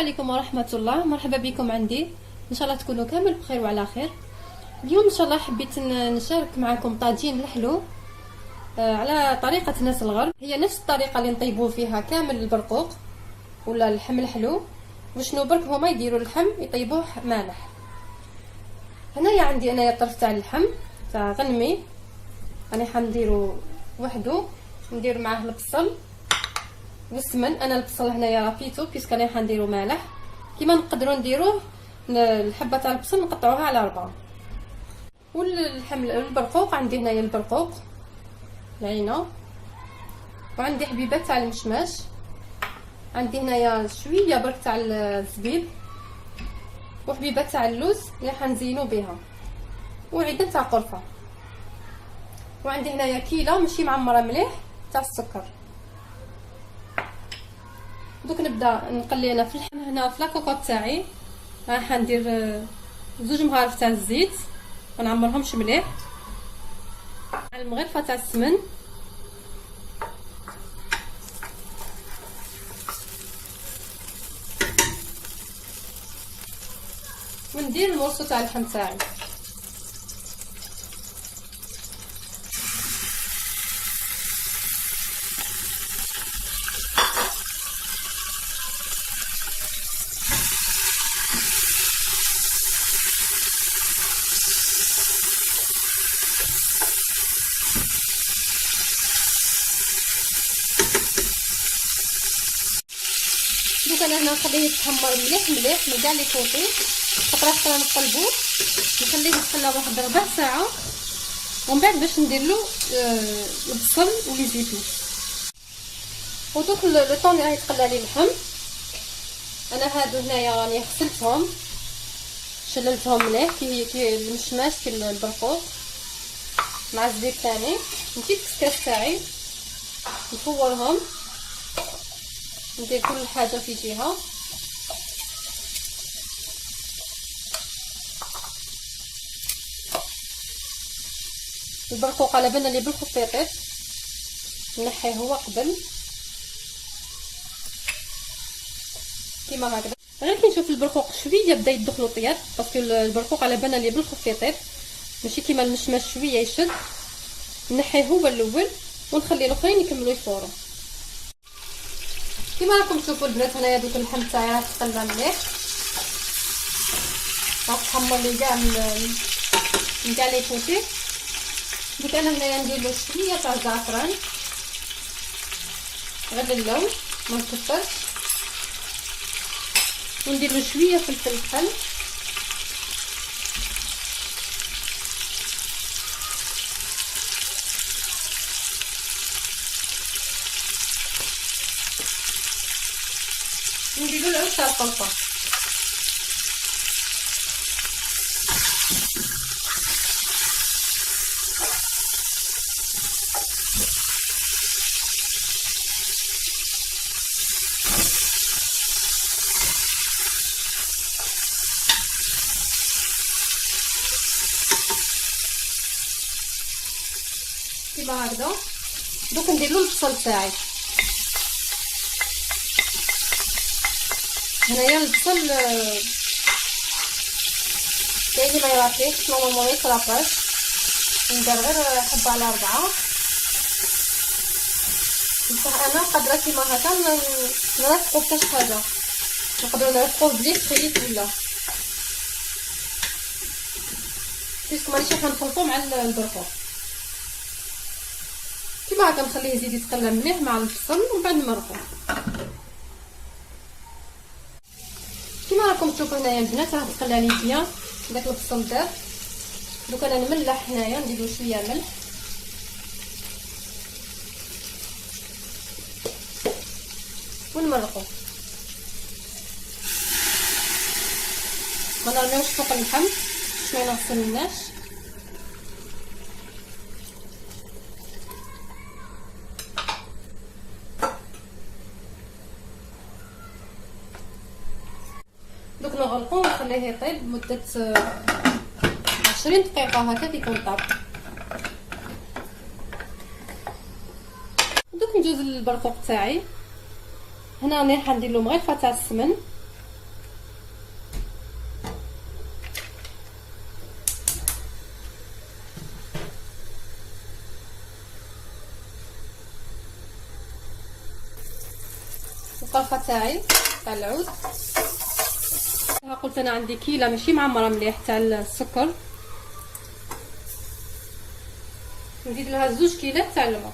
عليكم ورحمة الله. مرحبا بكم عندي، ان شاء الله تكونوا كامل بخير وعلى خير. اليوم ان شاء الله حبيت نشارك معكم طاجين الحلو على طريقة ناس الغرب. هي نفس الطريقة اللي نطيبوا فيها كامل البرقوق ولا اللحم الحلو، وشنو برك هما يديروا اللحم يطيبوه مالح. هنايا عندي انايا الطرف تاع اللحم تاع غنمي، راني حنديرو وحده، ندير معاه البصل والسمن. انا البصل هنايا رابيتو بيسك راني حنديرو مالح. كيما نقدروا نديروه الحبه تاع البصل نقطعوها على 4. واللحم البرقوق عندي هنايا البرقوق العينه، وعندي حبيبه تاع المشماش، عندي هنايا شويه برك تاع الزبيب، وحبيبه تاع اللوز اللي حنزينو بها، وعيده تاع قرفه. وعندي هنايا كيله ماشي معمره مليح تاع السكر. دوك نبدا نقلي انا في اللحم. هنا في لاكوكوط تاعي راح ندير 2 مغارف تاع الزيت، ما نعمرهمش مليح، مع المغرفه تاع السمن، وندير المورسو تاع اللحم تاعي. دوك انا هنا نخليه يتحمر مليح من كاع لي كوطي، خطرات حتى نقلبو نخليه يتخلى واحد ربع ساعه، ومن بعد باش ندير له البصل ولي زيتون. ودوك لو طون اللي راهي يتقلى لي اللحم، انا هادو هنايا راني غسلتهم شللتهم مليح كي المشماش كي البرقوق مع الزبيب ثاني. نجيب الكسكاس تاعي نفورهم، ندير كل حاجه في جهه. البرقوق على بالنا لي بالخفيطيط نحيه هو قبل كيما هكذا. غير كي نشوف البرقوق شويه بدا يدخلو طياب، باسكو البرقوق على بالنا لي بالخفيطيط ماشي كيما المشماش شويه يشد، نحيه هو الاول ونخلي الاخرين يكملوا يفوروا. كيما راكم تشوفوا البنات هنايا دوك اللحم تاعي راه تقلى مليح، راه تحمر لي كاع من كاع لي كوتي. دوك انا هنايا ندير له شويه تاع الزعفران غير اللون ما نكثرش، وندير له شويه فلفل حل، وندير له العود تاع القرفه. كيما هكذا. دوك ندير له البصل تاعي. هنايا البصل كاين اللي ما يراقيش، نورمالمون ما يتراقاش، ندير غير حبه على 4. بصح انا قادره كيما هكا نرافقو بكاش حاجه، نقدروا نرافقوه بلي خيط ولا بيسك مانيش حنخلطو مع البرقوق. كيما هكا نخليه يزيد يتقلى مليح مع البصل ومن بعد نمرقو. كيما راكم تشوفوا هنايا البنات راه تقلى لي مزيان داك البصل داب. دوك انا نملح هنايا، نديرو شويه ملح ونمرقو، ما نرميوش فوق اللحم باش ما ينغسلناش. دوك نغلقو ونخليه يطيب لمده 20 دقيقه هكا كيكون طاب. دوك ندوز للبرقوق تاعي. هنا راني حندير له مغرفه تاع السمن الطرفه تاعي تاع العود. ها قلت انا عندي كيله ماشي معمره مليح تاع السكر، نزيد لها 2 كيلات تاع الماء.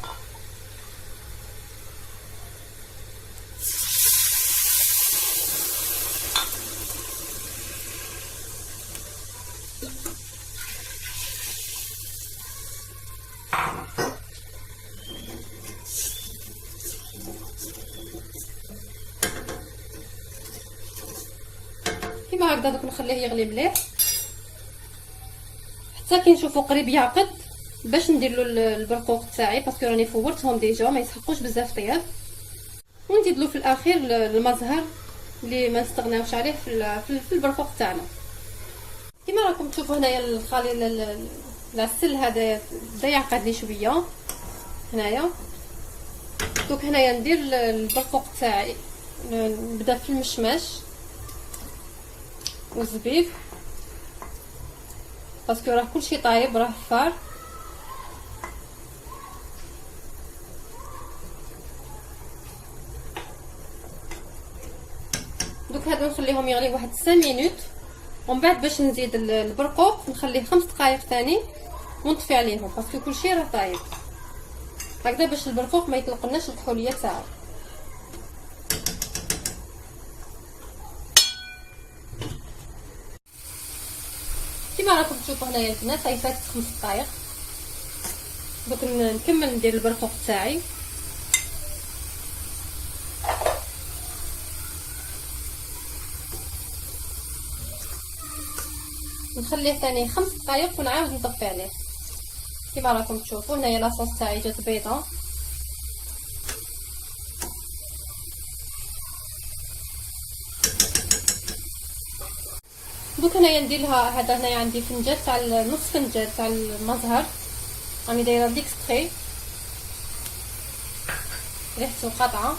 كيما هكذا دوك نخليه يغلي مليح حتى كي نشوفو قريب يعقد باش ندير له البرقوق تاعي، باسكو راني فورتهم ديجا ما يسحقوش بزاف طياب. ونزيد له في الاخير المزهر اللي ما نستغناوش عليه في البرقوق تاعنا. كيما راكم تشوفوا هنايا الخليل العسل هذا بدا يعقد لي شويه هنايا. دوك هنايا ندير البرقوق تاعي، نبدا في المشماش والزبيب باسكو راه كلشي طايب راه فار. دوك هادو نخليهم يغليو واحد 5 مينوت، ومن بعد باش نزيد البرقوق نخليه 5 دقائق ثاني ونطفي عليهم باسكو كلشي راه طايب هكذا باش البرقوق ما يطلقناش الكحوليه تاعو. كيما راكم تشوفوا هنايا البنات هاي فاتت 5 دقائق. دوك نكمل ندير البرقوق تاعي. نخليه ثاني 5 دقائق ونعاود نطفي عليه. كيما راكم تشوفوا هنايا لاصوص تاعي جات بيضه. دوك هنايا ندير لها هذا هنايا عندي فنجان تاع نص فنجان تاع المزهر، راني دايره ليكستري ريحته قاطعه.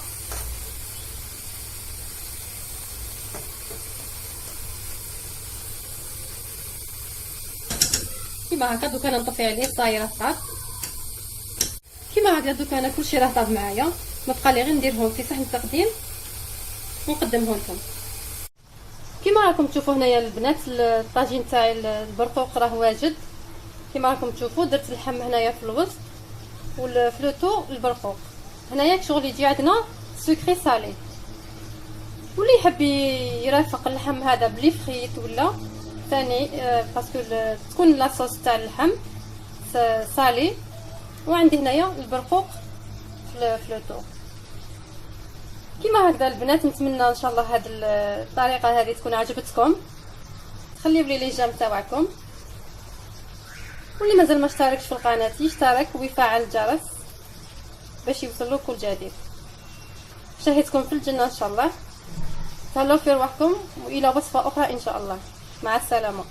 كيما هكا دوك انا نطفي عليه صايره طاب. كيما هكا دوك انا كلشي راه طاب معايا، ما بقى لي غير نديرهم في صحن التقديم ونقدمه لكم. كيما راكم تشوفوا هنايا البنات الطاجين تاعي البرقوق راه واجد. كيما راكم تشوفوا درت اللحم هنايا في الوسط والفلوتو البرقوق. هنايا شغل يجي عندنا سكري سالي، واللي يحب يرافق اللحم هذا بلي فريت ولا ثاني باسكو تكون لاصوص تاع اللحم سالي. وعندي هنايا البرقوق في الفلوتو. كيما هكذا البنات نتمنى ان شاء الله هذه الطريقه هذه تكون عجبتكم. خليو لي لي جيم تاعكم، واللي مازال ما اشتركش في القناه يشترك ويفعل الجرس باش يوصلوا كل جديد. شاهدكم في الجنه ان شاء الله. تهلاو في رواحكم والى وصفه اخرى ان شاء الله. مع السلامه.